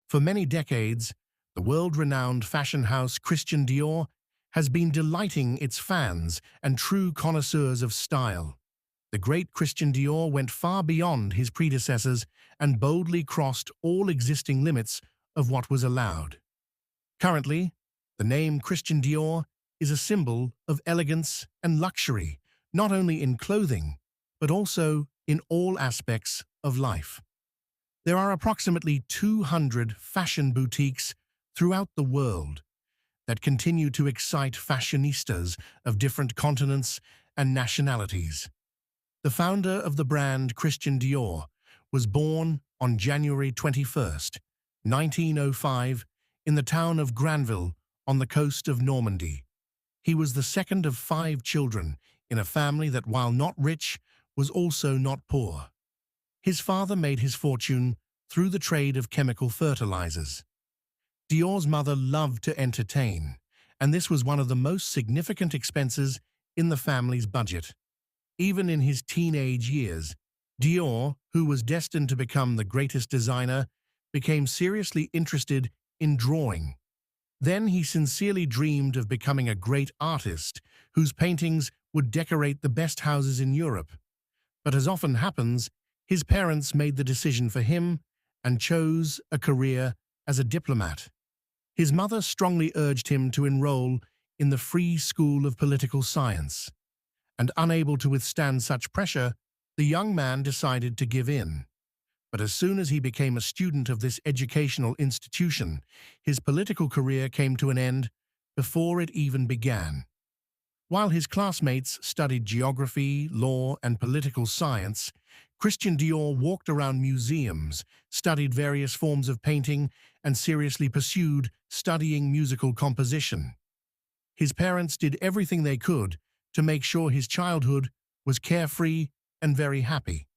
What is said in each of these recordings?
For many decades, the world-renowned fashion house Christian Dior has been delighting its fans and true connoisseurs of style. The great Christian Dior went far beyond his predecessors and boldly crossed all existing limits of what was allowed. Currently, the name Christian Dior is a symbol of elegance and luxury, not only in clothing, but also in all aspects of life. There are approximately 200 fashion boutiques throughout the world that continue to excite fashionistas of different continents and nationalities. The founder of the brand Christian Dior was born on January 21, 1905, in the town of Granville on the coast of Normandy. He was the second of 5 children in a family that, while not rich, was also not poor. His father made his fortune through the trade of chemical fertilizers. Dior's mother loved to entertain, and this was one of the most significant expenses in the family's budget. Even in his teenage years, Dior, who was destined to become the greatest designer, became seriously interested in drawing. Then he sincerely dreamed of becoming a great artist whose paintings would decorate the best houses in Europe. But as often happens, his parents made the decision for him and chose a career as a diplomat. His mother strongly urged him to enroll in the Free School of Political Science, and unable to withstand such pressure, the young man decided to give in. But as soon as he became a student of this educational institution, his political career came to an end before it even began. While his classmates studied geography, law, and political science, Christian Dior walked around museums, studied various forms of painting, and seriously pursued studying musical composition. His parents did everything they could to make sure his childhood was carefree and very happy.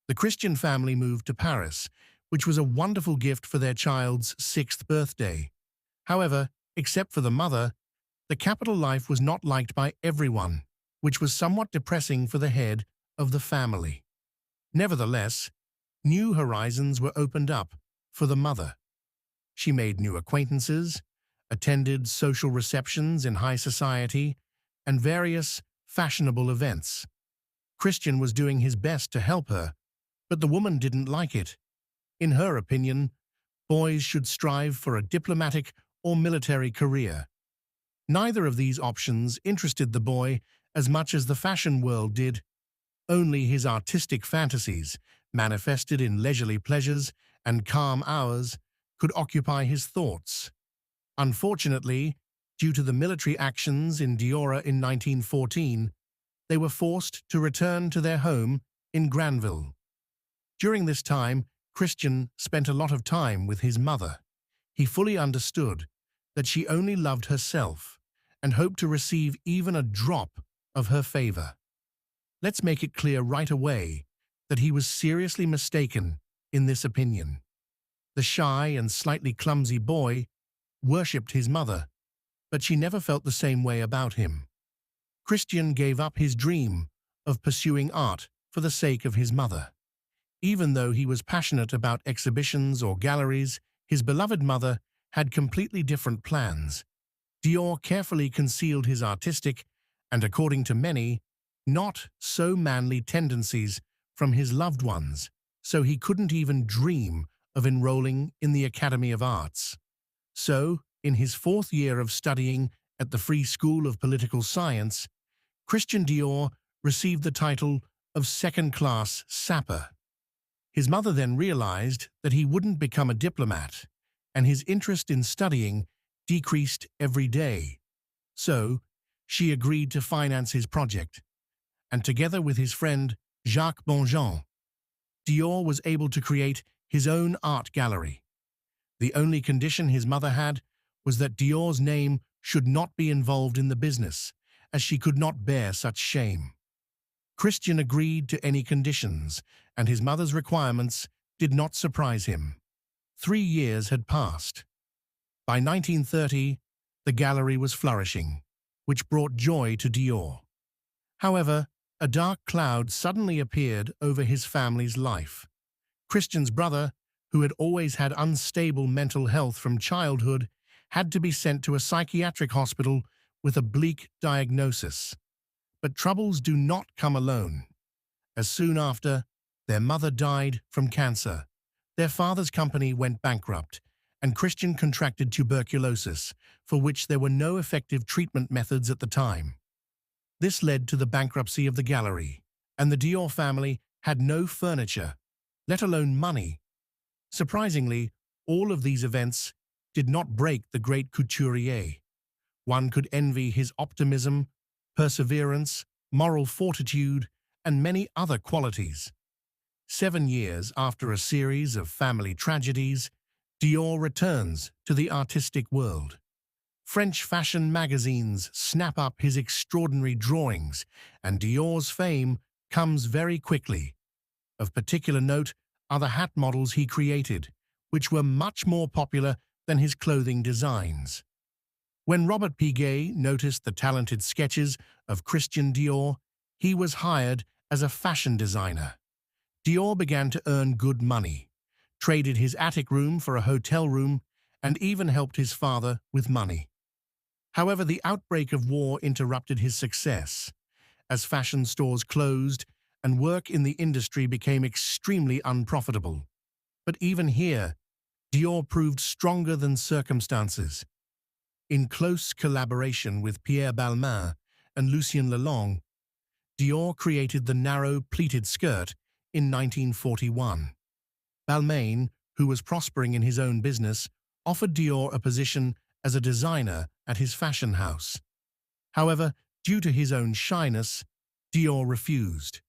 The Christian family moved to Paris, which was a wonderful gift for their child's 6th birthday. However, except for the mother, the capital life was not liked by everyone, which was somewhat depressing for the head of the family. Nevertheless, new horizons were opened up for the mother. She made new acquaintances, attended social receptions in high society, and various fashionable events. Christian was doing his best to help her, but the woman didn't like it. In her opinion, boys should strive for a diplomatic or military career. Neither of these options interested the boy as much as the fashion world did. Only his artistic fantasies, manifested in leisurely pleasures and calm hours, could occupy his thoughts. Unfortunately, due to the military actions in Diora in 1914, they were forced to return to their home in Granville. During this time, Christian spent a lot of time with his mother. He fully understood that she only loved herself and hoped to receive even a drop of her favor. Let's make it clear right away that he was seriously mistaken in this opinion. The shy and slightly clumsy boy worshipped his mother, but she never felt the same way about him. Christian gave up his dream of pursuing art for the sake of his mother. Even though he was passionate about exhibitions or galleries, his beloved mother had completely different plans. Dior carefully concealed his artistic and, according to many, not so manly tendencies from his loved ones, so he couldn't even dream of enrolling in the Academy of Arts. So, in his 4th year of studying at the Free School of Political Science, Christian Dior received the title of second-class sapper. His mother then realized that he wouldn't become a diplomat, and his interest in studying decreased every day. So, she agreed to finance his project, and together with his friend Jacques Bonjean, Dior was able to create his own art gallery. The only condition his mother had was that Dior's name should not be involved in the business, as she could not bear such shame. Christian agreed to any conditions, and his mother's requirements did not surprise him. 3 years had passed. By 1930, the gallery was flourishing, which brought joy to Dior. However, a dark cloud suddenly appeared over his family's life. Christian's brother, who had always had unstable mental health from childhood, had to be sent to a psychiatric hospital with a bleak diagnosis. But troubles do not come alone. As soon after, their mother died from cancer. Their father's company went bankrupt, and Christian contracted tuberculosis, for which there were no effective treatment methods at the time. This led to the bankruptcy of the gallery, and the Dior family had no furniture, let alone money. Surprisingly, all of these events did not break the great couturier. One could envy his optimism, perseverance, moral fortitude, and many other qualities. 7 years after a series of family tragedies, Dior returns to the artistic world. French fashion magazines snap up his extraordinary drawings, and Dior's fame comes very quickly. Of particular note are the hat models he created, which were much more popular than his clothing designs. When Robert Piguet noticed the talented sketches of Christian Dior, he was hired as a fashion designer. Dior began to earn good money, traded his attic room for a hotel room, and even helped his father with money. However, the outbreak of war interrupted his success, as fashion stores closed and work in the industry became extremely unprofitable. But even here, Dior proved stronger than circumstances. In close collaboration with Pierre Balmain and Lucien Lelong, Dior created the narrow pleated skirt in 1941. Balmain, who was prospering in his own business, offered Dior a position as a designer at his fashion house. However, due to his own shyness, Dior refused.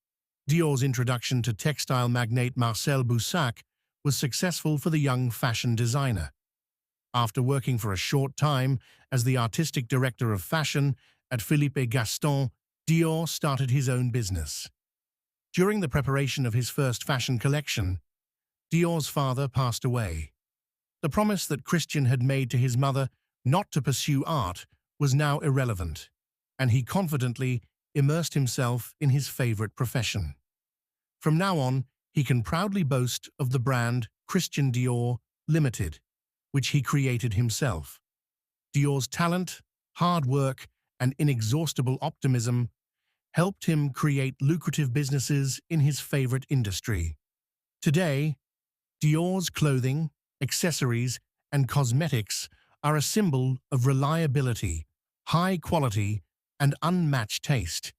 Dior's introduction to textile magnate Marcel Boussac was successful for the young fashion designer. After working for a short time as the artistic director of fashion at Philippe Gaston, Dior started his own business. During the preparation of his first fashion collection, Dior's father passed away. The promise that Christian had made to his mother not to pursue art was now irrelevant, and he confidently immersed himself in his favorite profession. From now on, he can proudly boast of the brand Christian Dior Limited, which he created himself. Dior's talent, hard work, and inexhaustible optimism helped him create lucrative businesses in his favorite industry. Today, Dior's clothing, accessories, and cosmetics are a symbol of reliability, high quality, and unmatched taste.